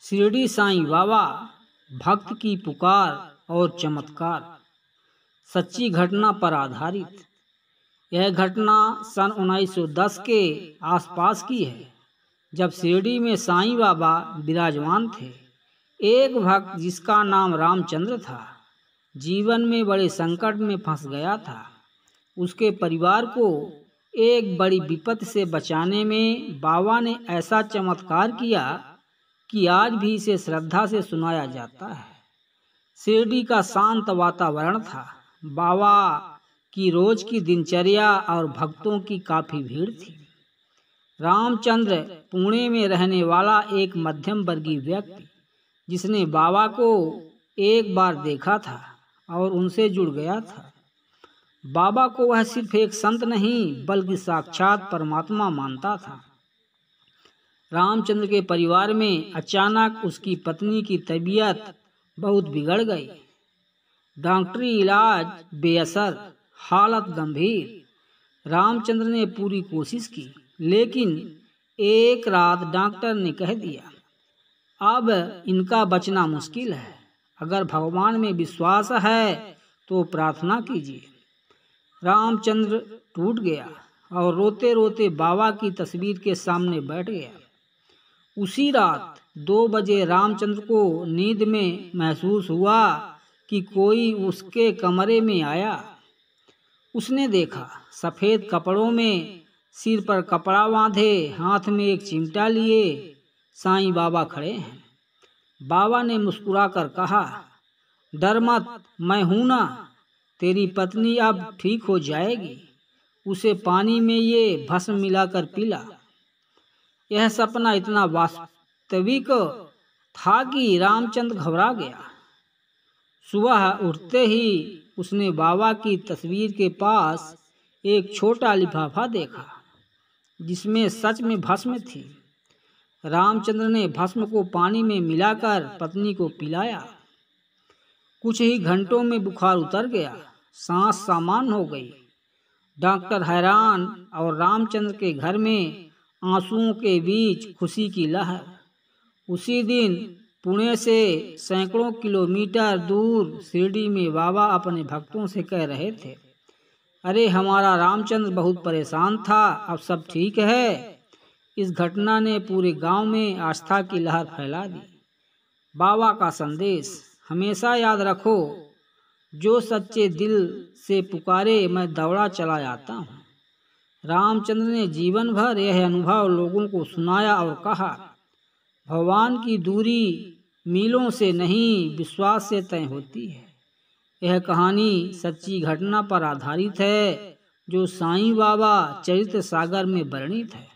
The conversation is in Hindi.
शिरडी साईं बाबा, भक्त की पुकार और चमत्कार। सच्ची घटना पर आधारित यह घटना सन 1910 के आसपास की है, जब शिरडी में साईं बाबा विराजमान थे। एक भक्त जिसका नाम रामचंद्र था, जीवन में बड़े संकट में फंस गया था। उसके परिवार को एक बड़ी विपत्ति से बचाने में बाबा ने ऐसा चमत्कार किया कि आज भी इसे श्रद्धा से सुनाया जाता है। शिरडी का शांत वातावरण था। बाबा की रोज की दिनचर्या और भक्तों की काफी भीड़ थी। रामचंद्र पुणे में रहने वाला एक मध्यम वर्गीय व्यक्ति, जिसने बाबा को एक बार देखा था और उनसे जुड़ गया था। बाबा को वह सिर्फ एक संत नहीं बल्कि साक्षात परमात्मा मानता था। रामचंद्र के परिवार में अचानक उसकी पत्नी की तबीयत बहुत बिगड़ गई। डॉक्टरी इलाज बेअसर, हालत गंभीर। रामचंद्र ने पूरी कोशिश की, लेकिन एक रात डॉक्टर ने कह दिया, अब इनका बचना मुश्किल है। अगर भगवान में विश्वास है तो प्रार्थना कीजिए। रामचंद्र टूट गया और रोते रोते बाबा की तस्वीर के सामने बैठ गया। उसी रात 2 बजे रामचंद्र को नींद में महसूस हुआ कि कोई उसके कमरे में आया। उसने देखा, सफ़ेद कपड़ों में, सिर पर कपड़ा बांधे, हाथ में एक चिमटा लिए साईं बाबा खड़े हैं। बाबा ने मुस्कुराकर कहा, डर मत, मैं हूं ना। तेरी पत्नी अब ठीक हो जाएगी। उसे पानी में ये भस्म मिलाकर पिला। यह सपना इतना वास्तविक था कि रामचंद्र घबरा गया। सुबह उठते ही उसने बाबा की तस्वीर के पास एक छोटा लिफाफा देखा, जिसमें सच में भस्म थी। रामचंद्र ने भस्म को पानी में मिलाकर पत्नी को पिलाया। कुछ ही घंटों में बुखार उतर गया, सांस सामान्य हो गई। डॉक्टर हैरान और रामचंद्र के घर में आंसुओं के बीच खुशी की लहर। उसी दिन पुणे से सैकड़ों किलोमीटर दूर शिरडी में बाबा अपने भक्तों से कह रहे थे, अरे हमारा रामचंद्र बहुत परेशान था, अब सब ठीक है। इस घटना ने पूरे गांव में आस्था की लहर फैला दी। बाबा का संदेश हमेशा याद रखो, जो सच्चे दिल से पुकारे मैं दौड़ा चला आता हूँ। रामचंद्र ने जीवन भर यह अनुभव लोगों को सुनाया और कहा, भगवान की दूरी मीलों से नहीं, विश्वास से तय होती है। यह कहानी सच्ची घटना पर आधारित है, जो साईं बाबा चरित्र सागर में वर्णित है।